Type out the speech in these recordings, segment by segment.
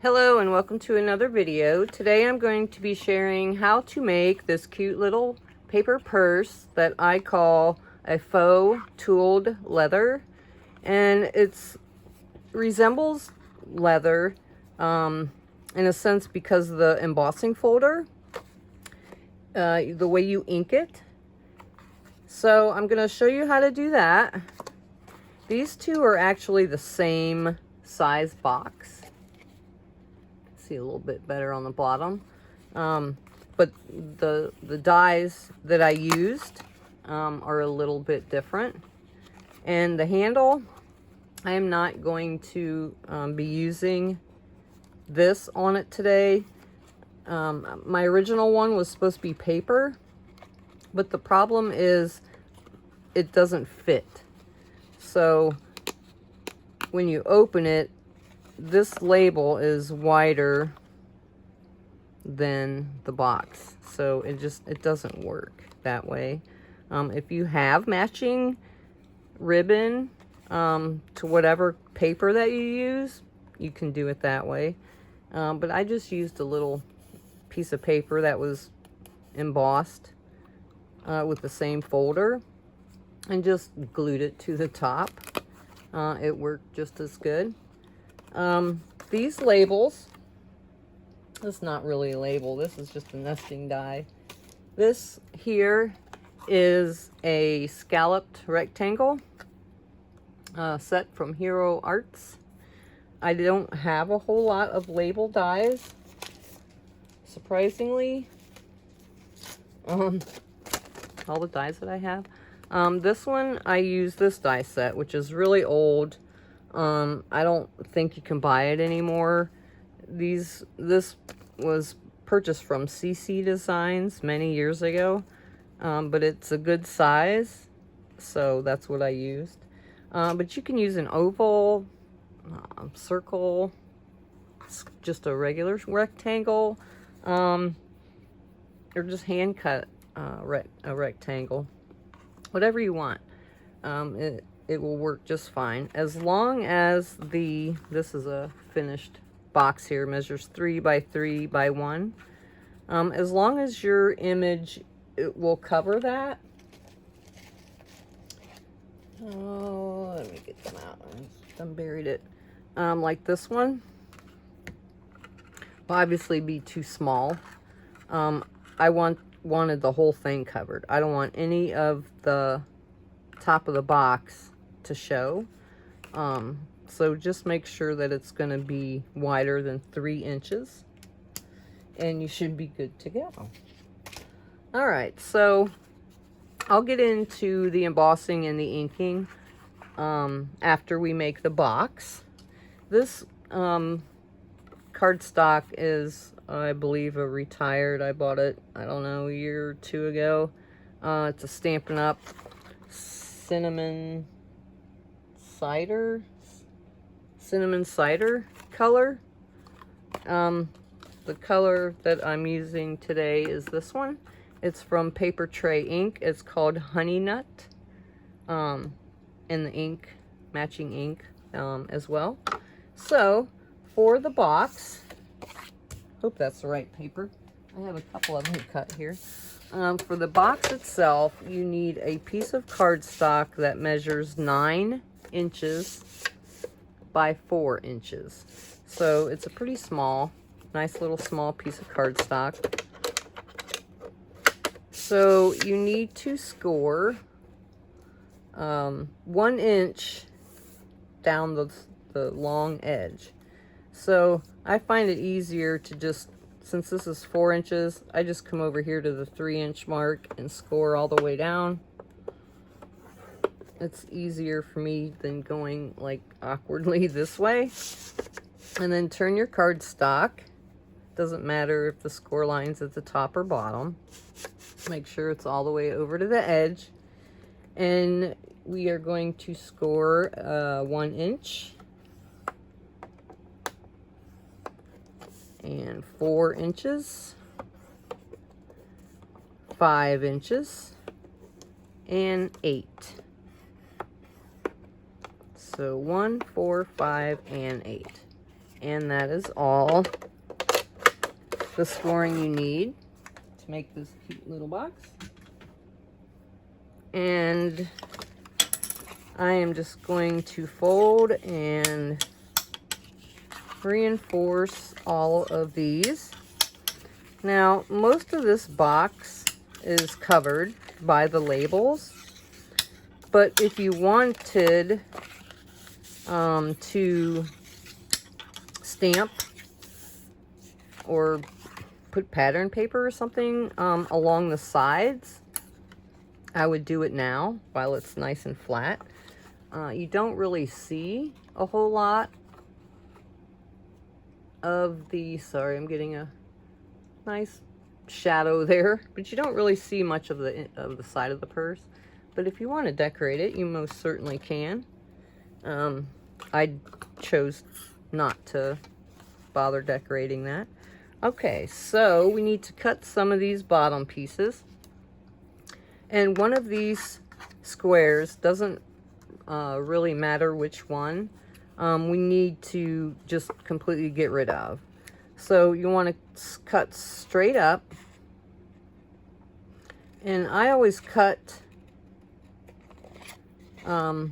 Hello and welcome to another video. Today I'm going to be sharing how to make this cute little paper purse that I call a faux tooled leather, and it resembles leather in a sense because of the embossing folder, the way you ink it. So I'm going to show you how to do that. These two are actually the same size box. See a little bit better on the bottom, but the dies that I used are a little bit different, and the handle, I am not going to be using this on it today. My original one was supposed to be paper, but the problem is it doesn't fit. So when you open it, this label is wider than the box, so it doesn't work that way. If you have matching ribbon to whatever paper that you use, you can do it that way. But I just used a little piece of paper that was embossed with the same folder and just glued it to the top. It worked just as good. These labels, this is not really a label, this is just a nesting die. This here is a scalloped rectangle set from Hero Arts. I don't have a whole lot of label dies, surprisingly. All the dies that I have. This one, I use this die set, which is really old. I don't think you can buy it anymore. This was purchased from CC Designs many years ago, but it's a good size, so that's what I used. But you can use an oval, circle, just a regular rectangle, or just hand cut a rectangle, whatever you want. It will work just fine, as long as this is a finished box here, measures 3 by 3 by 1. As long as your image, it will cover that. Oh, let me get them out. I buried it. Like this one will obviously be too small. I wanted the whole thing covered. I don't want any of the top of the box to show. So just make sure that it's going to be wider than 3 inches, and you should be good to go. All right, so I'll get into the embossing and the inking after we make the box. This cardstock is, I believe, a retired. I bought it, I don't know, a year or 2 ago. It's a Stampin' Up cinnamon cider color. The color that I'm using today is this one. It's from Paper Tray Ink. It's called Honey Nut, and the ink, matching ink as well. So for the box, hope that's the right paper. I have a couple of them cut here. For the box itself, you need a piece of cardstock that measures 9 inches by 4 inches. So it's a pretty small, nice little small piece of cardstock. So you need to score 1 inch down the long edge. So I find it easier to just, since this is 4 inches, I just come over here to the 3-inch mark and score all the way down. It's easier for me than going like awkwardly this way. And then turn your cardstock. Doesn't matter if the score line's at the top or bottom. Make sure it's all the way over to the edge. And we are going to score 1 inch. And 4 inches. 5 inches. And 8. So 1, 4, 5, and 8. And that is all the scoring you need to make this cute little box. And I am just going to fold and reinforce all of these. Now, most of this box is covered by the labels, but if you wanted to stamp or put pattern paper or something along the sides, I would do it now while it's nice and flat. You don't really see a whole lot of the, sorry, I'm getting a nice shadow there, but you don't really see much of the side of the purse. But if you want to decorate it, you most certainly can. I chose not to bother decorating that. Okay, so we need to cut some of these bottom pieces. And one of these squares, doesn't really matter which one, we need to just completely get rid of. So you want to cut straight up. And I always cut to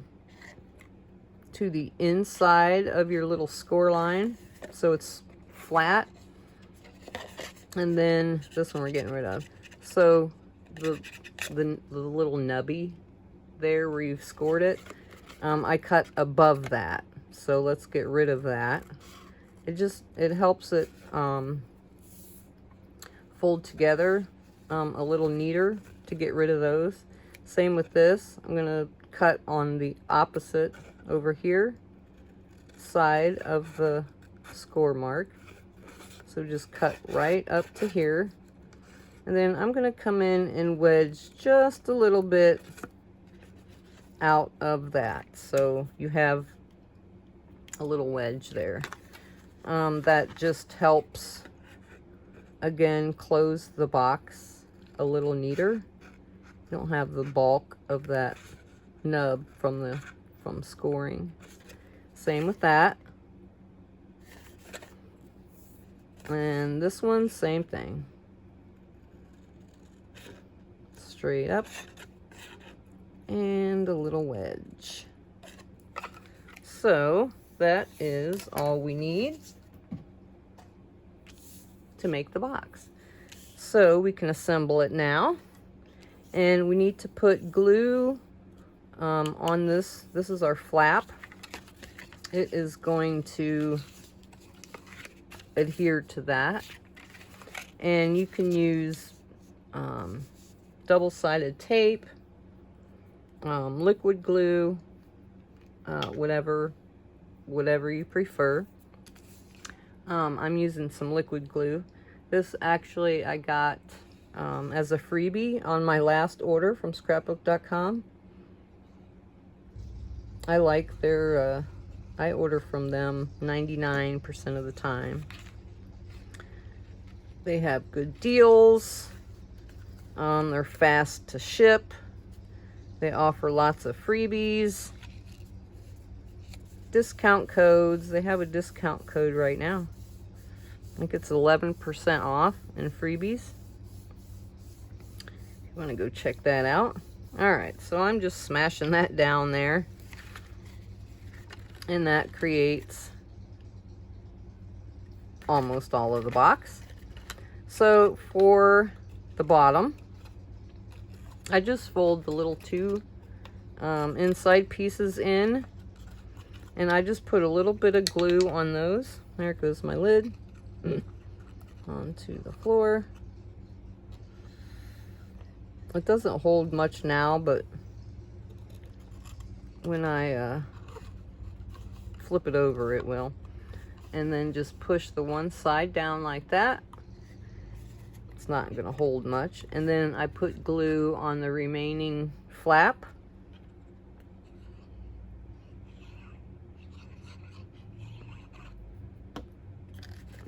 the inside of your little score line, so it's flat. And then this one we're getting rid of. So the little nubby there where you've scored it, I cut above that. So let's get rid of that. It helps it fold together a little neater to get rid of those. Same with this. I'm gonna cut on the opposite over here side of the score mark. So just cut right up to here. And then I'm gonna come in and wedge just a little bit out of that. So you have a little wedge there. That just helps, again, close the box a little neater. You don't have the bulk of that nub from scoring. Same with that. And this one, same thing. Straight up and a little wedge. So that is all we need to make the box. So we can assemble it now. And we need to put glue on this. This is our flap. It is going to adhere to that. And you can use double-sided tape, liquid glue, whatever you prefer. I'm using some liquid glue. This actually I got as a freebie on my last order from scrapbook.com. I like their, I order from them 99% of the time. They have good deals. They're fast to ship. They offer lots of freebies. Discount codes. They have a discount code right now. I think it's 11% off in freebies. You want to go check that out. Alright, so I'm just smashing that down there. And that creates almost all of the box. So for the bottom, I just fold the little two inside pieces in, and I just put a little bit of glue on those. There goes my lid. Onto the floor. It doesn't hold much now, but when I flip it over, it will. And then just push the one side down like that. It's not going to hold much. And then I put glue on the remaining flap.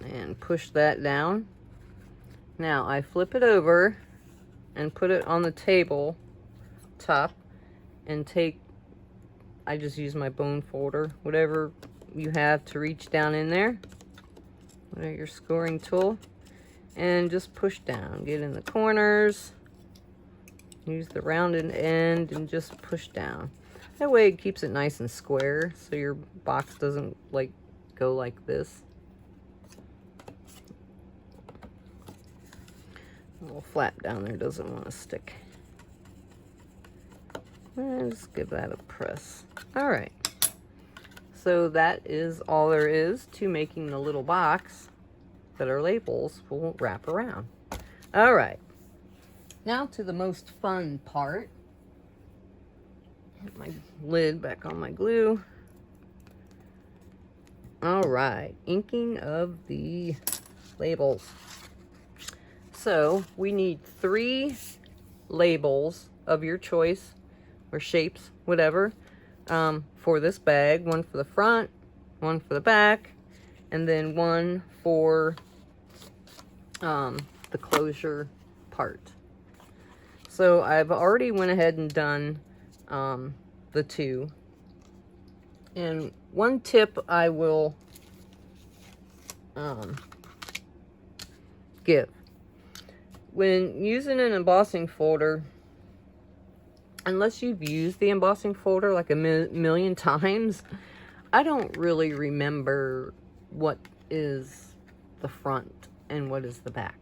And push that down. Now I flip it over and put it on the table top and I just use my bone folder, whatever you have to reach down in there. your scoring tool, and just push down. Get in the corners. Use the rounded end and just push down. That way it keeps it nice and square so your box doesn't like go like this. A little flap down there doesn't want to stick. And just give that a press. All right. So that is all there is to making the little box that our labels will wrap around. All right. Now to the most fun part. Get my lid back on my glue. All right, inking of the labels. So we need 3 labels of your choice, or shapes, whatever, for this bag. 1 for the front, 1 for the back, and then 1 for the closure part. So I've already went ahead and done the 2. And one tip I will give. When using an embossing folder, unless you've used the embossing folder like a million times, I don't really remember what is the front and what is the back.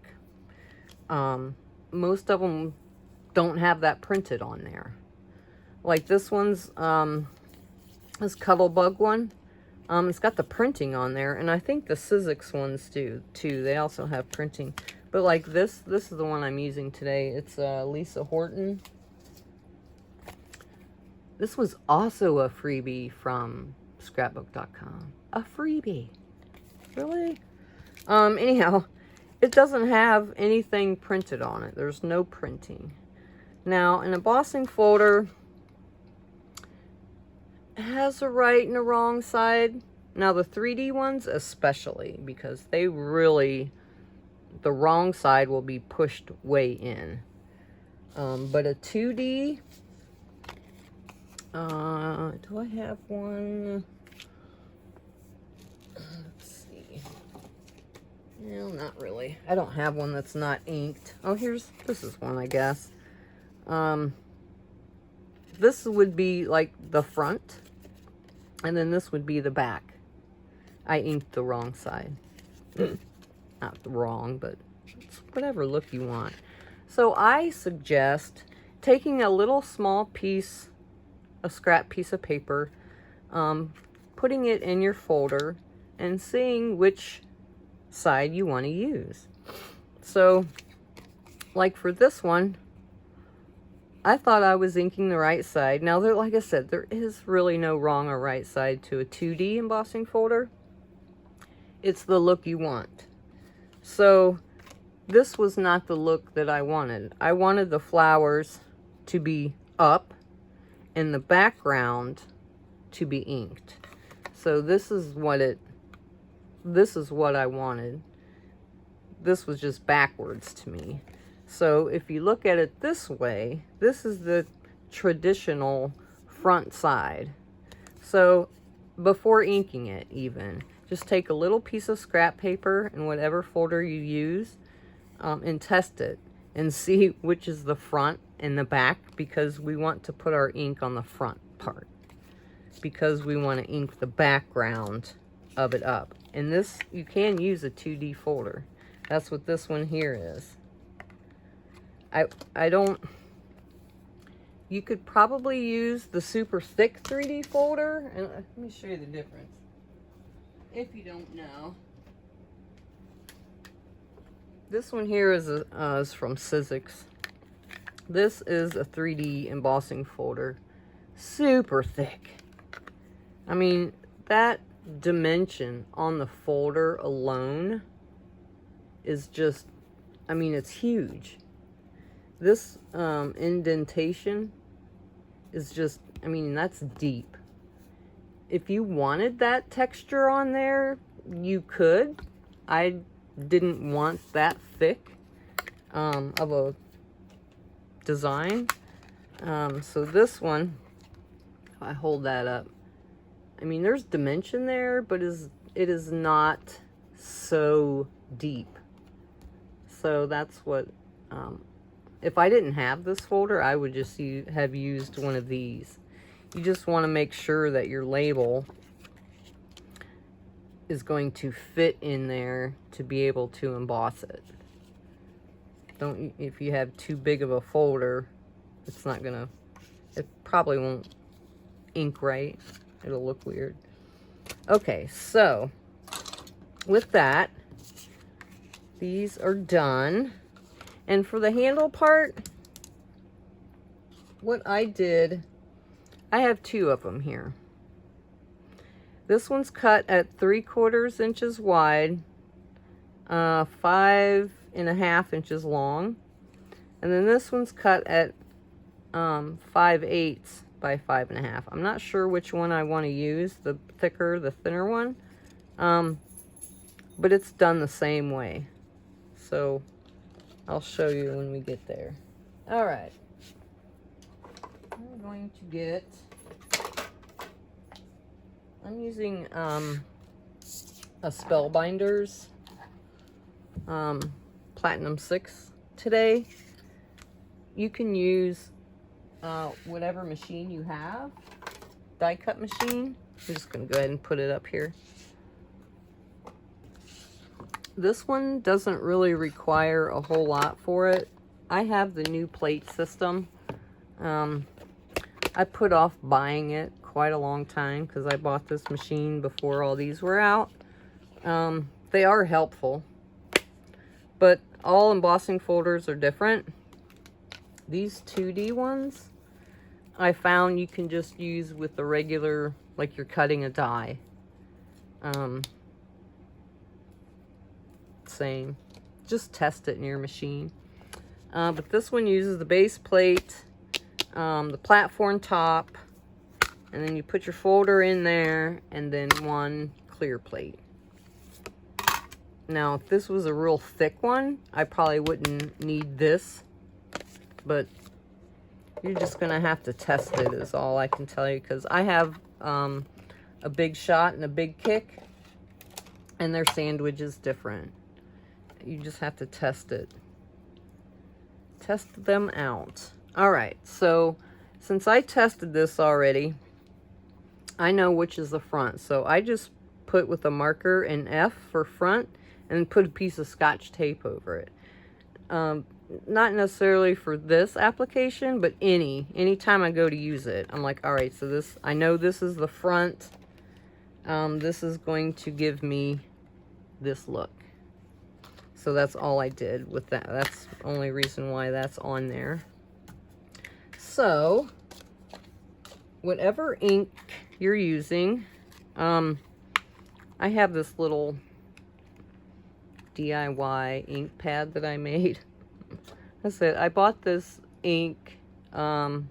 Most of them don't have that printed on there. Like this one's, this Cuttlebug one, it's got the printing on there, and I think the Sizzix ones do too. They also have printing. But like this is the one I'm using today. It's Lisa Horton. This was also a freebie from scrapbook.com. A freebie. Really? Anyhow, it doesn't have anything printed on it. There's no printing. Now, an embossing folder has a right and a wrong side. Now, the 3D ones especially, because they really, the wrong side will be pushed way in. But a 2D, do I have one? Let's see. No, not really. I don't have one that's not inked. Oh, this is one, I guess. This would be like the front, and then this would be the back. I inked the wrong side. Not wrong, but it's whatever look you want. So I suggest taking a little small piece, a scrap piece of paper, putting it in your folder, and seeing which side you want to use. So, like for this one, I thought I was inking the right side. Now, like I said, there is really no wrong or right side to a 2D embossing folder. It's the look you want. So, this was not the look that I wanted. I wanted the flowers to be up and the background to be inked. So, this is what I wanted. This was just backwards to me. So if you look at it this way, this is the traditional front side. So before inking it even, just take a little piece of scrap paper in whatever folder you use, and test it and see which is the front and the back, because we want to put our ink on the front part, because we want to ink the background of it up. And this, you can use a 2D folder. That's what this one here is. I don't, you could probably use the super thick 3D folder, and let me show you the difference, if you don't know. This one here is from Sizzix. This is a 3D embossing folder, super thick. I mean, that dimension on the folder alone is just, I mean, it's huge. This indentation is just, I mean, that's deep. If you wanted that texture on there, you could. I didn't want that thick of a design. So this one, if I hold that up, I mean, there's dimension there, but it is not so deep. So that's what, if I didn't have this folder, I would just have used one of these. You just want to make sure that your label is going to fit in there to be able to emboss it. If you have too big of a folder, it's not gonna, it probably won't ink right. It'll look weird. Okay, so with that, these are done. And for the handle part, what I did, I have two of them here. This one's cut at 3/4 inches wide, 5.5 inches long. And then this one's cut at 5/8 by 5.5. I'm not sure which one I want to use, the thicker, the thinner one. But it's done the same way. So I'll show you when we get there. All right. I'm going to get, I'm using a Spellbinders Platinum 6 today. You can use whatever machine you have, die cut machine. I'm just going to go ahead and put it up here. This one doesn't really require a whole lot for it. I have the new plate system. I put off buying it quite a long time because I bought this machine before all these were out. They are helpful, but all embossing folders are different. These 2D ones, I found you can just use with the regular, like you're cutting a die. Same. Just test it in your machine. But this one uses the base plate, the platform top, and then you put your folder in there, and then one clear plate. Now, if this was a real thick one, I probably wouldn't need this, but you're just gonna have to test it is all I can tell you, because I have a big shot and a big kick, and their sandwich is different. You just have to test it. Test them out. All right, so since I tested this already, I know which is the front. So I just put with a marker an F for front and put a piece of Scotch tape over it. Not necessarily for this application, but anytime I go to use it, I'm like, all right, so this, I know this is the front. This is going to give me this look. So that's all I did with that. That's the only reason why that's on there. So, whatever ink you're using, I have this little DIY ink pad that I made. That's it. I bought this ink. This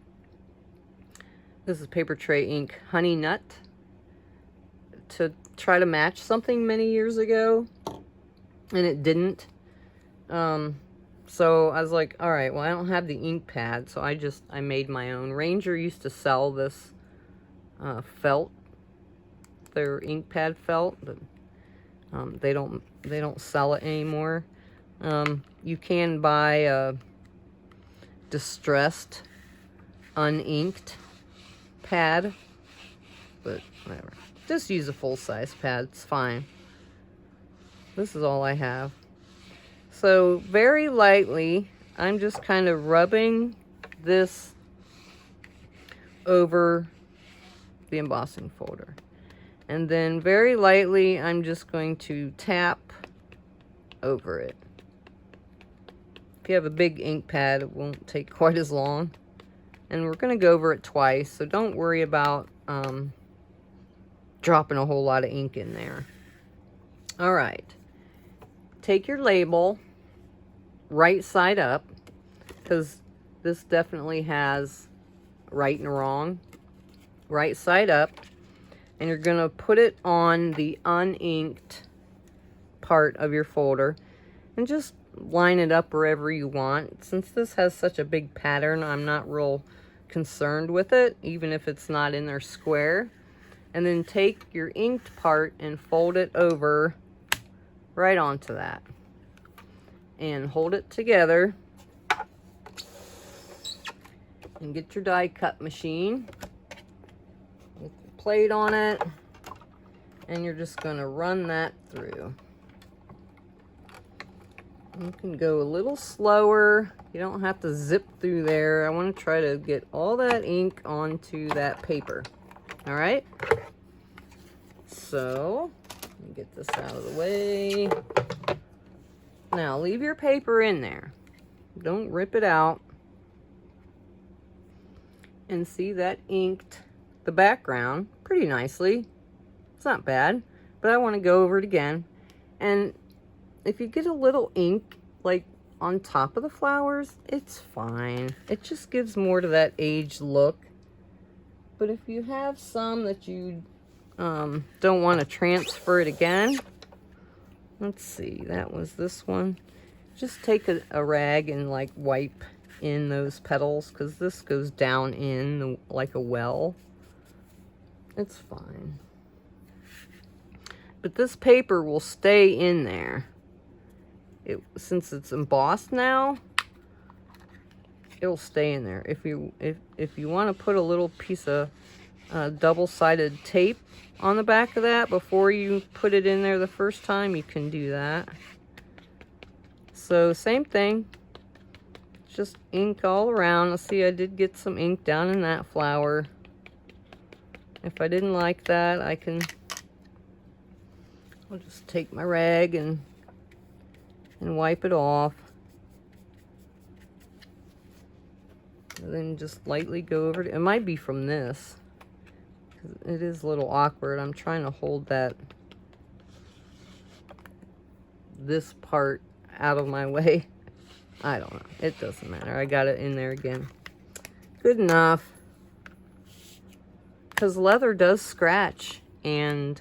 is Paper Tray ink, Honey Nut, to try to match something many years ago. And it didn't. So I was like, all right, well, I don't have the ink pad, so I made my own. Ranger used to sell this felt, their ink pad felt, but they don't sell it anymore. You can buy a distressed, uninked pad, but whatever. Just use a full-size pad, it's fine. This is all I have. So very lightly, I'm just kind of rubbing this over the embossing folder. And then very lightly, I'm just going to tap over it. If you have a big ink pad, it won't take quite as long. And we're going to go over it twice, so don't worry about dropping a whole lot of ink in there. All right. Take your label right side up, because this definitely has right and wrong. Right side up, and you're going to put it on the uninked part of your folder and just line it up wherever you want. Since this has such a big pattern, I'm not real concerned with it, even if it's not in there square. And then take your inked part and fold it over right onto that. And hold it together. And get your die cut machine with the plate on it. And you're just going to run that through. You can go a little slower. You don't have to zip through there. I want to try to get all that ink onto that paper. All right? So, let me get this out of the way. Now, leave your paper in there. Don't rip it out. And see, that inked the background pretty nicely. It's not bad, but I want to go over it again. And if you get a little ink, like on top of the flowers, it's fine. It just gives more to that aged look. But if you have some that you don't want to transfer it again, let's see, that was this one. Just take a rag and like wipe in those petals, because this goes down in like a well. It's fine. But this paper will stay in there. Since it's embossed now, it'll stay in there. If you want to put a little piece of double-sided tape on the back of that before you put it in there the first time, you can do that. So same thing, just ink all around. Let's see, I did get some ink down in that flower. If I didn't like that, I'll just take my rag and wipe it off. And then just lightly go over it. It might be from this. It is a little awkward. I'm trying to hold this part out of my way. I don't know. It doesn't matter. I got it in there again. Good enough. Because leather does scratch and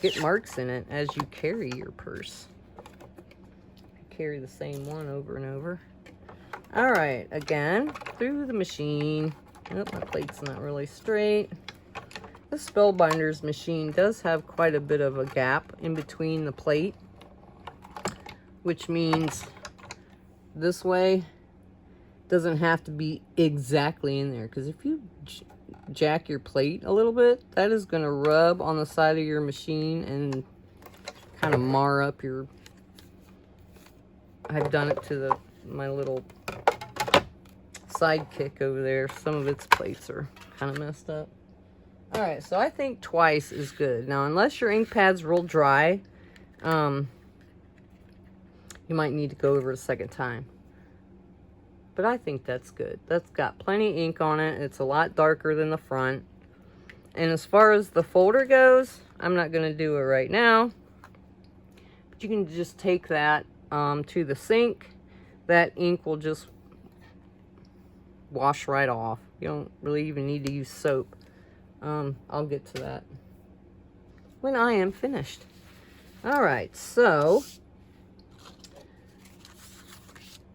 get marks in it as you carry your purse. Carry the same one over and over. All right, again, through the machine. Oh, my plate's not really straight. The Spellbinders machine does have quite a bit of a gap in between the plate, which means this way doesn't have to be exactly in there, because if you jack your plate a little bit, that is going to rub on the side of your machine and kind of mar up your... I've done it to my little sidekick over there. Some of its plates are kind of messed up. All right, so I think twice is good. Now, unless your ink pad's real dry, you might need to go over it a second time. But I think that's good. That's got plenty of ink on it. It's a lot darker than the front. And as far as the folder goes, I'm not going to do it right now. But you can just take that to the sink. That ink will just wash right off. You don't really even need to use soap. I'll get to that when I am finished. All right, so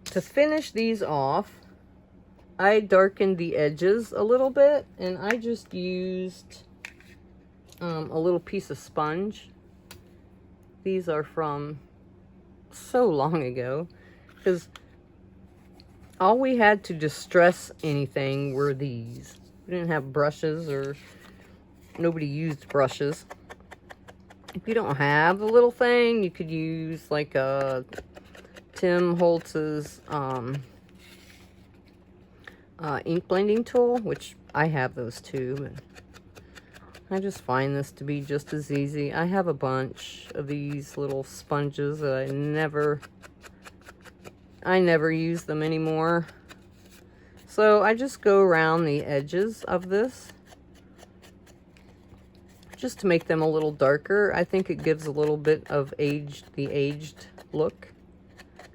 to finish these off, I darkened the edges a little bit, and I just used a little piece of sponge. These are from so long ago, because all we had to distress anything were these. We didn't have brushes, or nobody used brushes. If you don't have the little thing, you could use like a Tim Holtz's ink blending tool, which I have those too, but I just find this to be just as easy. I have a bunch of these little sponges that I never use them anymore. So I just go around the edges of this just to make them a little darker. I think it gives a little bit of the aged look,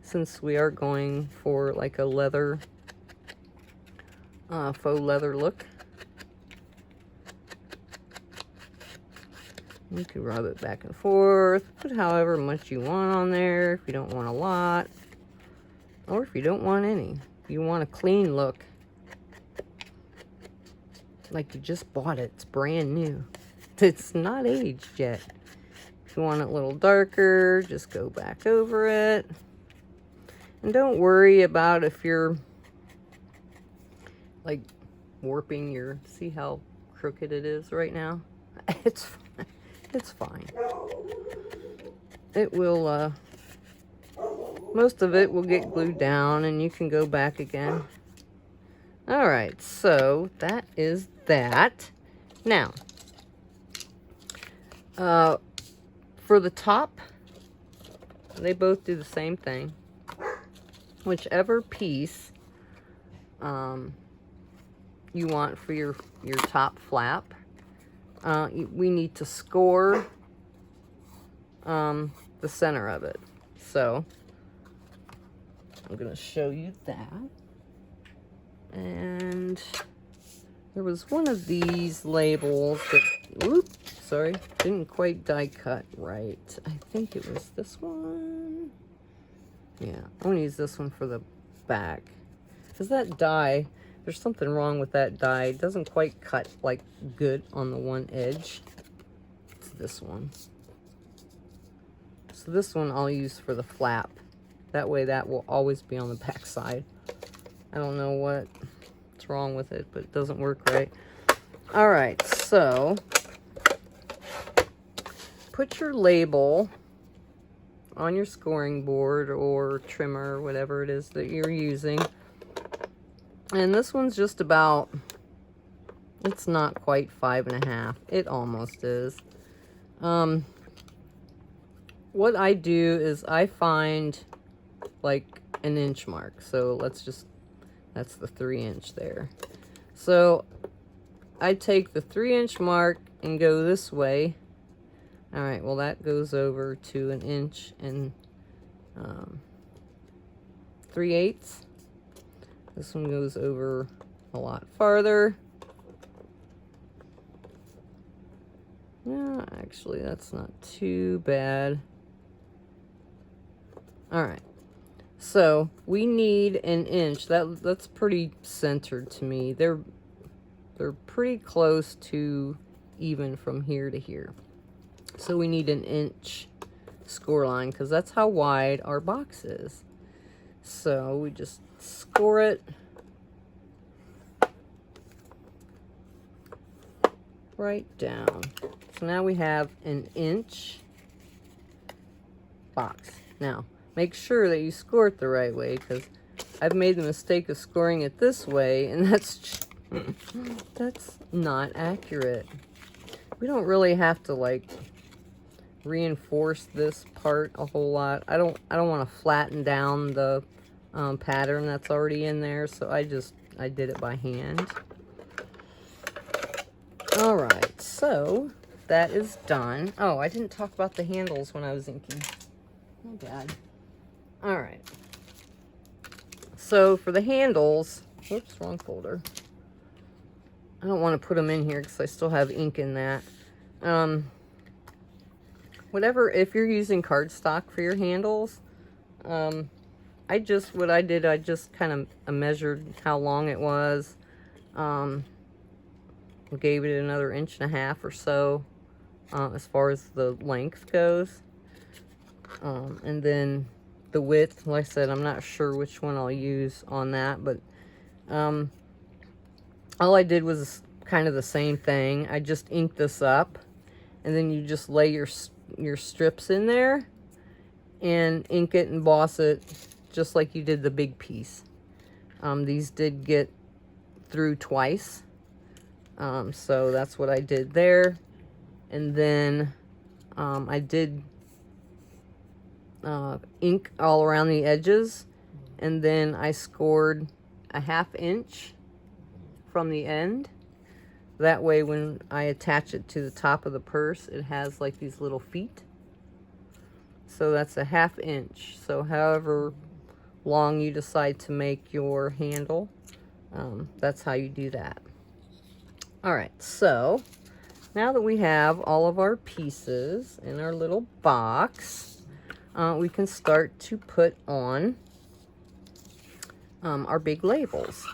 since we are going for like a leather, faux leather look. You can rub it back and forth, put however much you want on there, if you don't want a lot, or if you don't want any. If you want a clean look, like you just bought it, it's brand new. It's not aged yet. If you want it a little darker, just go back over it. And don't worry about if you're like warping your, see how crooked it is right now? It's fine. It will, most of it will get glued down and you can go back again. All right, so that is that. Now, for the top, they both do the same thing. Whichever piece you want for your top flap, we need to score the center of it. So I'm going to show you that. And there was one of these labels that, oops, sorry, didn't quite die cut right. I think it was this one. Yeah, I'm going to use this one for the back. Because that die, there's something wrong with that die. It doesn't quite cut like good on the one edge. It's this one. So this one I'll use for the flap. That way that will always be on the back side. I don't know what's wrong with it, but it doesn't work right. All right, so put your label on your scoring board or trimmer, whatever it is that you're using. And this one's just about, it's not quite 5.5. It almost is. What I do is I find like an inch mark. So let's just, that's the 3-inch there. So I take the 3-inch mark and go this way. All right, well that goes over to 1 inch and 3/8. This one goes over a lot farther. Yeah, actually that's not too bad. All right, so we need 1 inch. That's pretty centered to me. They're pretty close to even from here to here. So we need 1 inch score line because that's how wide our box is. So we just score it right down. So now we have 1 inch box. Now, make sure that you score it the right way because I've made the mistake of scoring it this way and that's not accurate. We don't really have to like reinforce this part a whole lot. I don't want to flatten down the pattern that's already in there, so I did it by hand. All right, so that is done. Oh, I didn't talk about the handles when I was inking. Oh God. All right. So for the handles, whoops, wrong folder. I don't want to put them in here because I still have ink in that. Whatever, if you're using cardstock for your handles, I just kind of measured how long it was, gave it another 1.5 inches or so, as far as the length goes. And then the width, like I said, I'm not sure which one I'll use on that, but all I did was kind of the same thing. I just inked this up, and then you just lay your strips in there and ink it and emboss it just like you did the big piece. These did get through twice, so that's what I did there. And then I did ink all around the edges, and then I scored a 1/2 inch from the end. That way when I attach it to the top of the purse, it has like these little feet. So that's a 1/2 inch. So however long you decide to make your handle, that's how you do that. All right, so now that we have all of our pieces in our little box, we can start to put on our big labels.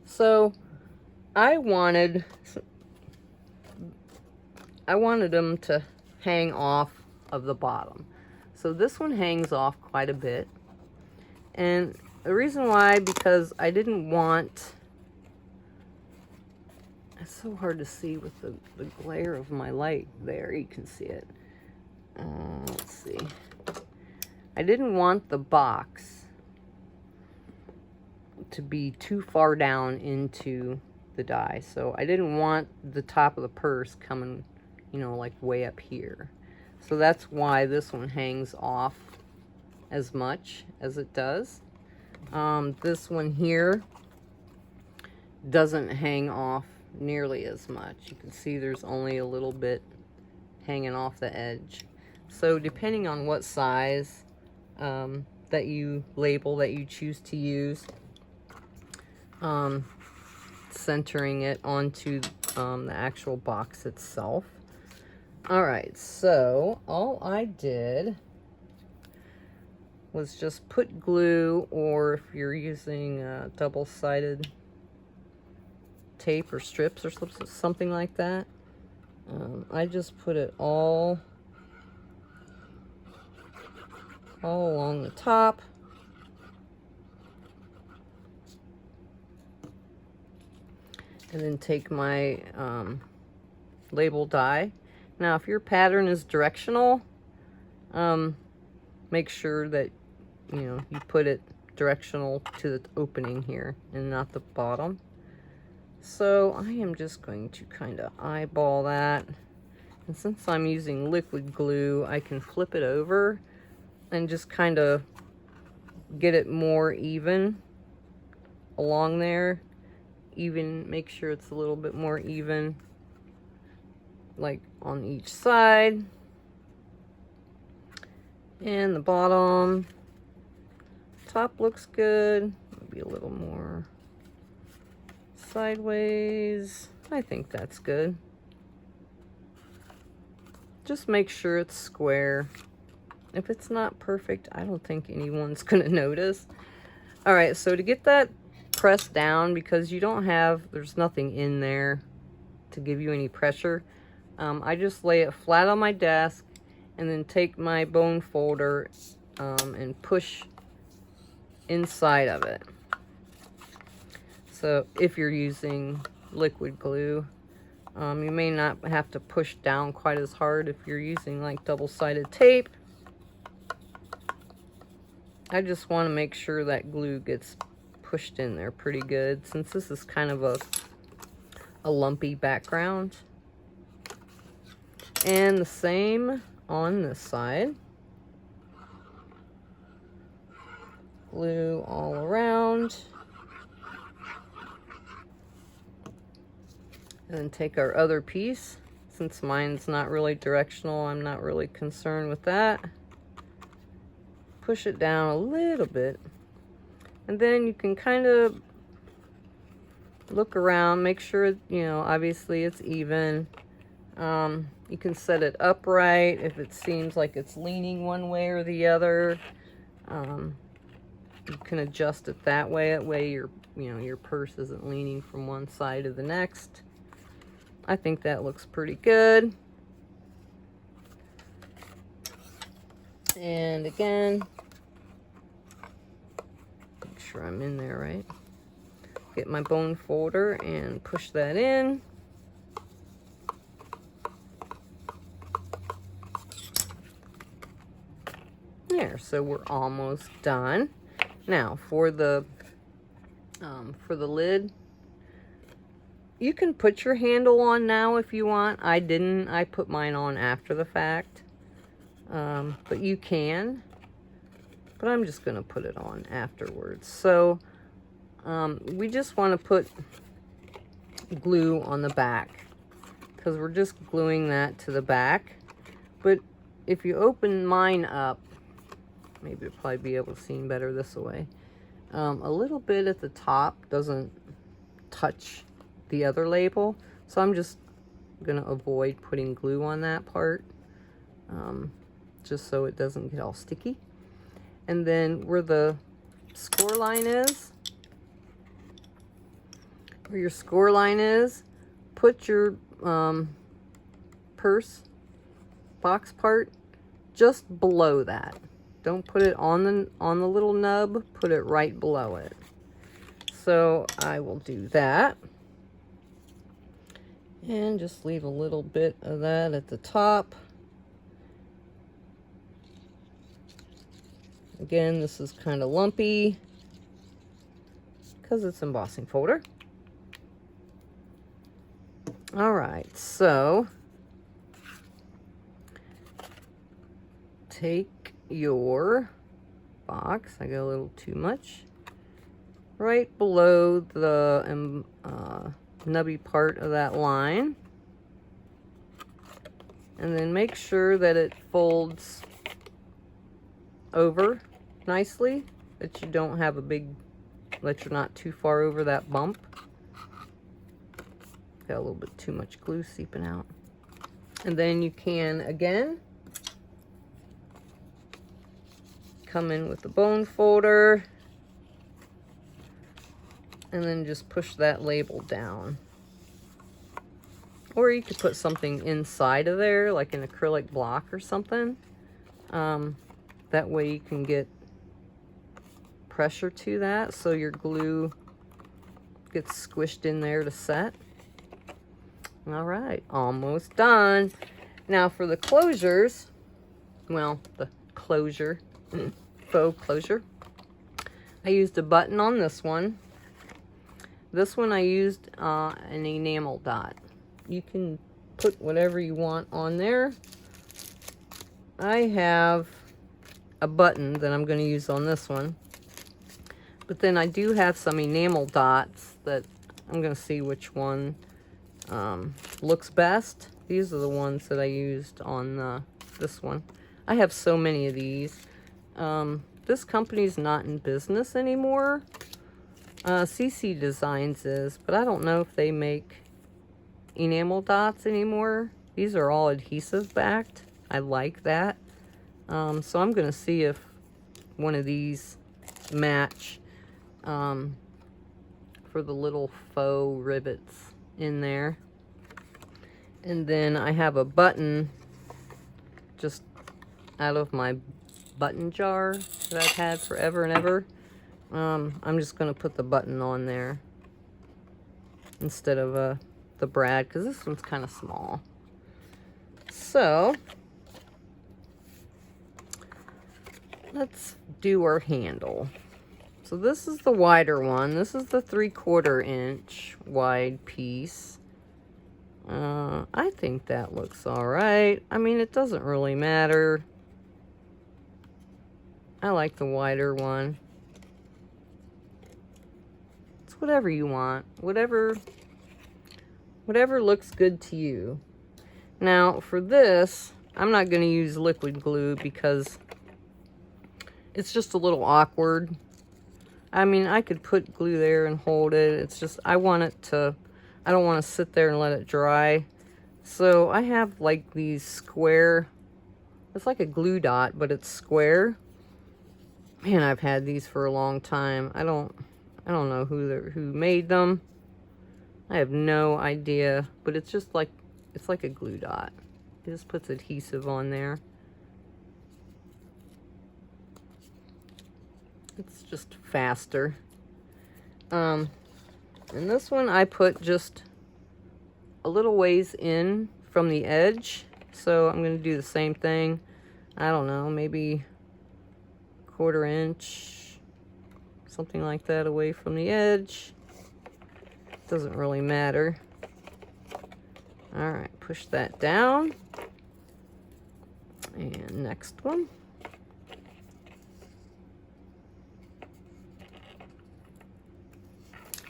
So I wanted them to hang off of the bottom. So this one hangs off quite a bit. And the reason why, because I didn't want, it's so hard to see with the glare of my light there, you can see it. Let's see. I didn't want the box to be too far down into the die. So I didn't want the top of the purse coming, you know, like way up here. So that's why this one hangs off as much as it does. This one here doesn't hang off nearly as much. You can see there's only a little bit hanging off the edge. So depending on what size that you label, that you choose to use, centering it onto the actual box itself. Alright, so all I did was just put glue, or if you're using double-sided tape or strips or something like that, I just put it all along the top. And then take my label die. Now, if your pattern is directional, make sure that, you know, you put it directional to the opening here and not the bottom. So I am just going to kind of eyeball that. And since I'm using liquid glue, I can flip it over and just kind of get it more even along there. Even, make sure it's a little bit more even, like on each side. And the bottom. Top looks good. Maybe a little more sideways. I think that's good. Just make sure it's square. If it's not perfect, I don't think anyone's gonna notice. All right, so to get that pressed down, because you don't have, there's nothing in there to give you any pressure, I just lay it flat on my desk and then take my bone folder and push inside of it. So if you're using liquid glue, you may not have to push down quite as hard if you're using like double-sided tape. I just want to make sure that glue gets pushed in there pretty good, since this is kind of a lumpy background. And the same on this side. Glue all around. And then take our other piece. Since mine's not really directional, I'm not really concerned with that. Push it down a little bit. And then you can kind of look around, make sure, you know, obviously it's even. You can set it upright if it seems like it's leaning one way or the other. You can adjust it that way. That way your, you know, your purse isn't leaning from one side to the next. I think that looks pretty good. And again, make sure I'm in there right. Get my bone folder and push that in. There, so we're almost done. Now for the lid, you can put your handle on now if you want. I didn't. I put mine on after the fact. But you can. But I'm just going to put it on afterwards. So we just want to put glue on the back, because we're just gluing that to the back. But if you open mine up, maybe you'll probably be able to see better this way. A little bit at the top doesn't touch the other label, so I'm just going to avoid putting glue on that part, just so it doesn't get all sticky. And then where the score line is, put your purse box part just below that. Don't put it on the little nub, put it right below it. So I will do that. And just leave a little bit of that at the top. Again, this is kind of lumpy because it's embossing folder. All right, so take your box, I got a little too much, right below the nubby part of that line, and then make sure that it folds over nicely, that you don't have a big, that you're not too far over that bump. Got a little bit too much glue seeping out. And then you can, again, come in with the bone folder and then just push that label down. Or you could put something inside of there, like an acrylic block or something. That way you can get pressure to that so your glue gets squished in there to set. All right, almost done. Now for the closures, well, the closure, faux closure, I used a button on this one. This one I used an enamel dot. You can put whatever you want on there. I have a button that I'm going to use on this one. But then I do have some enamel dots that I'm going to see which one looks best. These are the ones that I used on this one. I have so many of these. This company's not in business anymore. CC Designs is, but I don't know if they make enamel dots anymore. These are all adhesive backed. I like that. So I'm going to see if one of these match for the little faux rivets in there. And then I have a button just out of my button jar that I've had forever and ever. I'm just going to put the button on there instead of the brad, because this one's kind of small. So let's do our handle. So this is the wider one. This is the 3/4 inch wide piece. I think that looks all right. I mean, it doesn't really matter. I like the wider one. It's whatever you want. Whatever looks good to you. Now, for this, I'm not going to use liquid glue because it's just a little awkward. I mean, I could put glue there and hold it. It's just, I want it to, I don't want to sit there and let it dry. So I have like these square, it's like a glue dot, but it's square. Man, I've had these for a long time. I don't know who made them. I have no idea, but it's just like, it's like a glue dot. It just puts adhesive on there. It's just faster. And this one I put just a little ways in from the edge. So I'm going to do the same thing. I don't know, maybe 1/4 inch, something like that, away from the edge. Doesn't really matter. All right, push that down. And next one.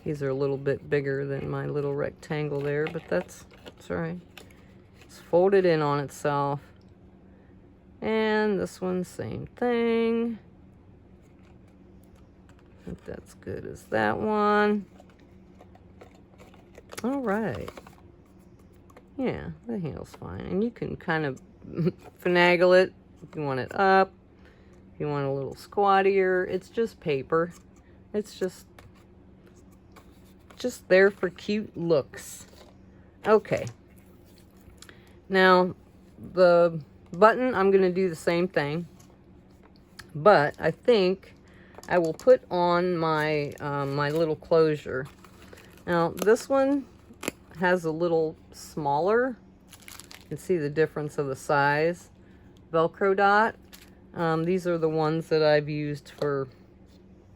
These are a little bit bigger than my little rectangle there, but that's all right. It's folded in on itself. And this one, same thing. I think that's good as that one. All right. Yeah, the handle's fine. And you can kind of finagle it if you want it up, if you want a little squattier. It's just paper. It's just there for cute looks. Okay. Now, the button, I'm going to do the same thing. But I think I will put on my, my little closure. Now, this one has a little smaller. You can see the difference of the size. Velcro dot. These are the ones that I've used for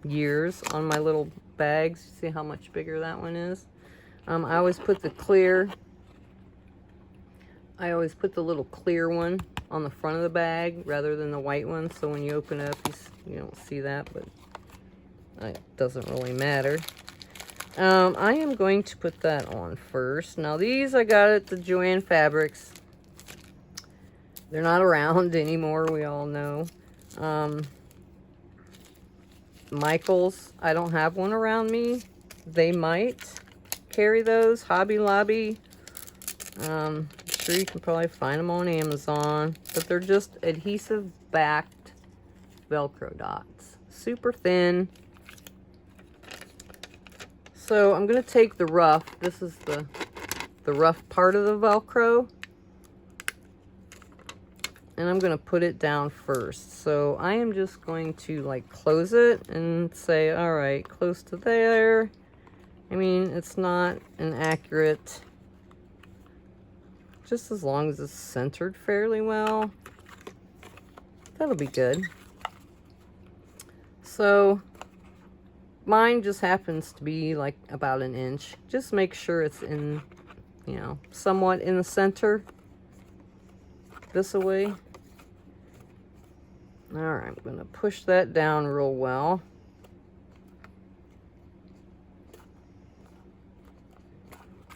years on my little bags. See how much bigger that one is? I always put the little clear one on the front of the bag rather than the white one, so when you open it up, you don't see that, but it doesn't really matter. I am going to put that on first. Now these I got at the Joann Fabrics. They're not around anymore, we all know. Michael's, I don't have one around me. They might carry those. Hobby Lobby. I'm sure you can probably find them on Amazon. But they're just adhesive backed Velcro dots. Super thin. So I'm going to take the rough. This is the rough part of the Velcro. And I'm going to put it down first. So I am just going to like close it and say, all right, close to there. I mean, it's not an accurate, just as long as it's centered fairly well, that'll be good. So mine just happens to be like about an inch. Just make sure it's in, you know, somewhat in the center. This away. All right, I'm going to push that down real well.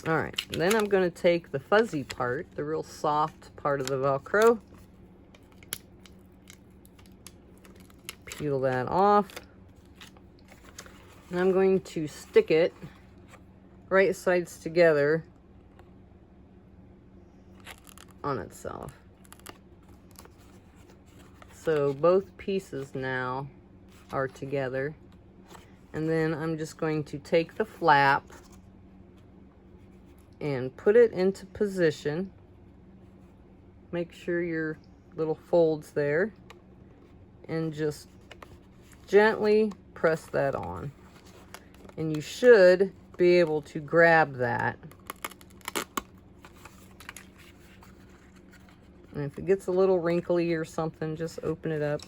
All right, then I'm going to take the fuzzy part, the real soft part of the Velcro. Peel that off. And I'm going to stick it right sides together on itself. So both pieces now are together. And then I'm just going to take the flap and put it into position. Make sure your little fold's there. And just gently press that on. And you should be able to grab that. And if it gets a little wrinkly or something, just open it up.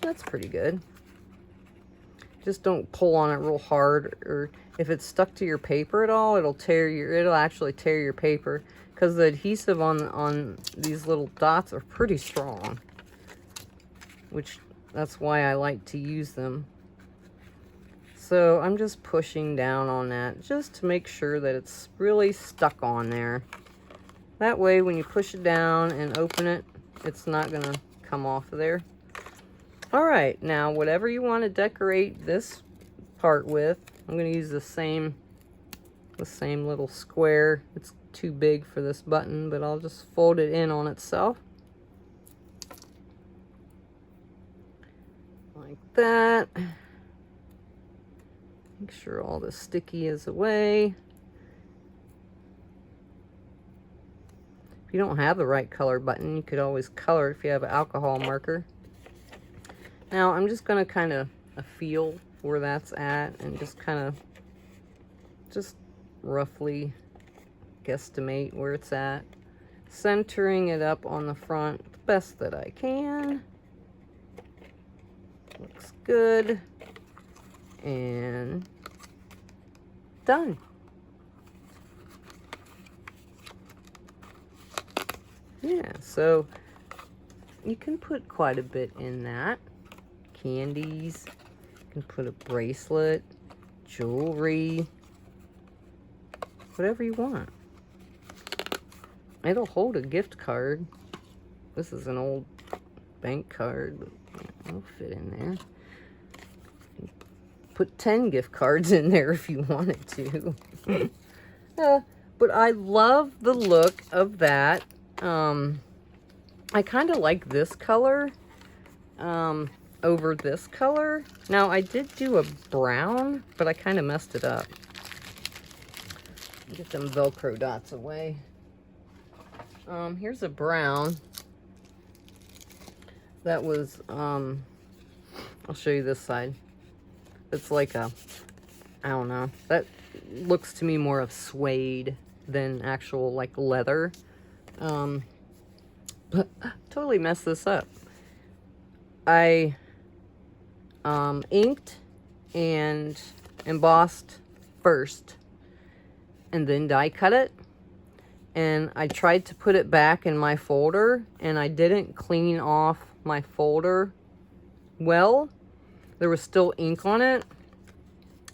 That's pretty good. Just don't pull on it real hard, or if it's stuck to your paper at all, it'll actually tear your paper, because the adhesive on these little dots are pretty strong, which that's why I like to use them. So I'm just pushing down on that just to make sure that it's really stuck on there. That way, when you push it down and open it, it's not going to come off of there. All right, now whatever you want to decorate this part with, I'm going to use the same little square. It's too big for this button, but I'll just fold it in on itself. Like that. Make sure all the sticky is away. If you don't have the right color button, you could always color it if you have an alcohol marker. Now I'm just going to kind of feel where that's at and just kind of just roughly guesstimate where it's at. Centering it up on the front the best that I can. Looks good. And done. Yeah, so you can put quite a bit in that. Candies, you can put a bracelet, jewelry, whatever you want. It'll hold a gift card. This is an old bank card, but it'll fit in there. Put 10 gift cards in there if you wanted to. But I love the look of that. I kind of like this color over this color. Now, I did do a brown, but I kind of messed it up. Get them Velcro dots away. Here's a brown. that was, I'll show you this side. It's like a, I don't know, that looks to me more of suede than actual like leather. But totally messed this up. I inked and embossed first and then die cut it, and I tried to put it back in my folder and I didn't clean off my folder well. There was still ink on it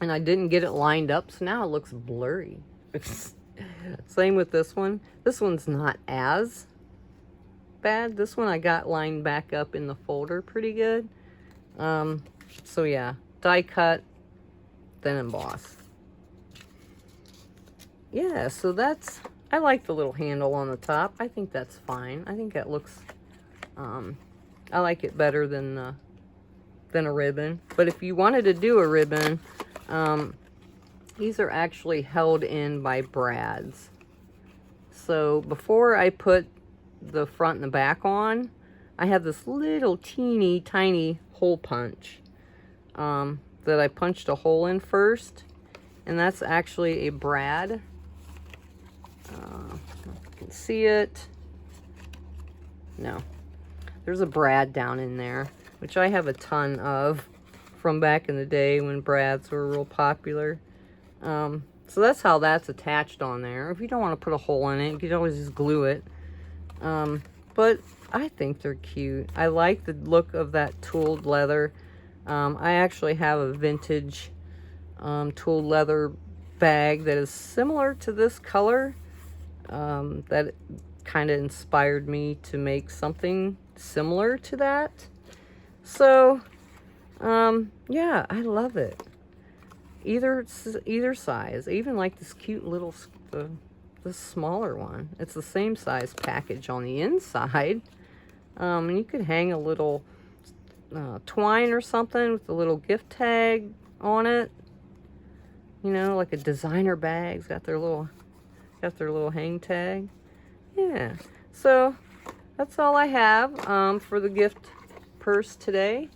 and I didn't get it lined up, so now it looks blurry. Same with this one. This one's not as bad. This one I got lined back up in the folder pretty good. So yeah, die cut, then emboss. Yeah, so that's, I like the little handle on the top. I think that's fine. I think that looks, I like it better than a ribbon. But if you wanted to do a ribbon, these are actually held in by brads. So before I put the front and the back on, I have this little teeny tiny hole punch that I punched a hole in first, and that's actually a brad. If you can see it. No, there's a brad down in there, which I have a ton of from back in the day when brads were real popular. So that's how that's attached on there. If you don't want to put a hole in it, you can always just glue it. But I think they're cute. I like the look of that tooled leather. I actually have a vintage tooled leather bag that is similar to this color. That kind of inspired me to make something similar to that. So, yeah, I love it. Either size. I even like this cute little, the smaller one. It's the same size package on the inside. And you could hang a little twine or something with a little gift tag on it. You know, like a designer bag's got their little hang tag. Yeah. So that's all I have for the gift purse today.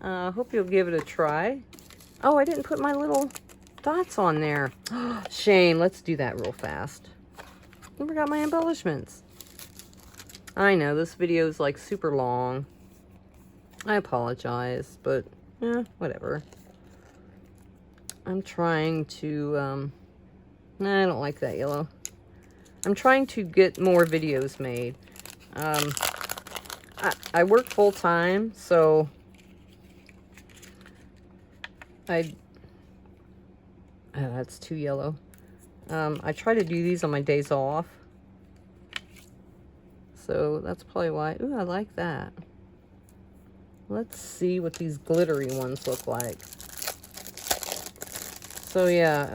Hope you'll give it a try. Oh, I didn't put my little dots on there. Shame. Let's do that real fast. I forgot my embellishments. I know this video is like super long. I apologize, but yeah, whatever. I'm trying to, nah, I don't like that yellow. I'm trying to get more videos made. I work full time, so that's too yellow. I try to do these on my days off. So that's probably why. Ooh, I like that. Let's see what these glittery ones look like. So yeah,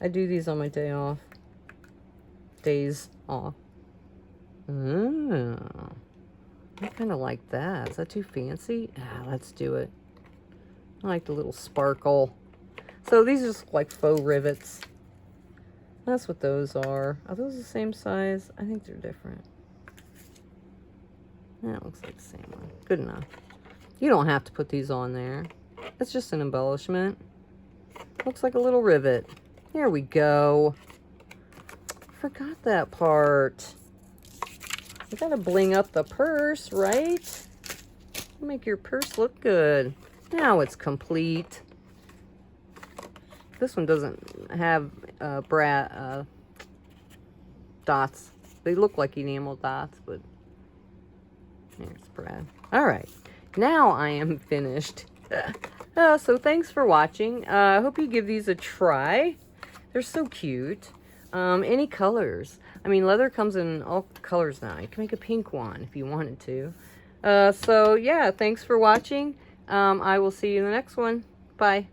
I do these on my day off. Days off. Oh, I kind of like that. Is that too fancy? Ah, let's do it. I like the little sparkle. So these are just like faux rivets. That's what those are. Are those the same size? I think they're different. That looks like the same one. Good enough. You don't have to put these on there. It's just an embellishment. Looks like a little rivet. There we go. Forgot that part. You gotta bling up the purse, right? Make your purse look good. Now it's complete. This one doesn't have dots. They look like enamel dots, but there's Brad. All right, now I am finished. So thanks for watching. I hope you give these a try. They're so cute. Any colors. I mean, leather comes in all colors now. You can make a pink one if you wanted to. So yeah, thanks for watching. I will see you in the next one. Bye.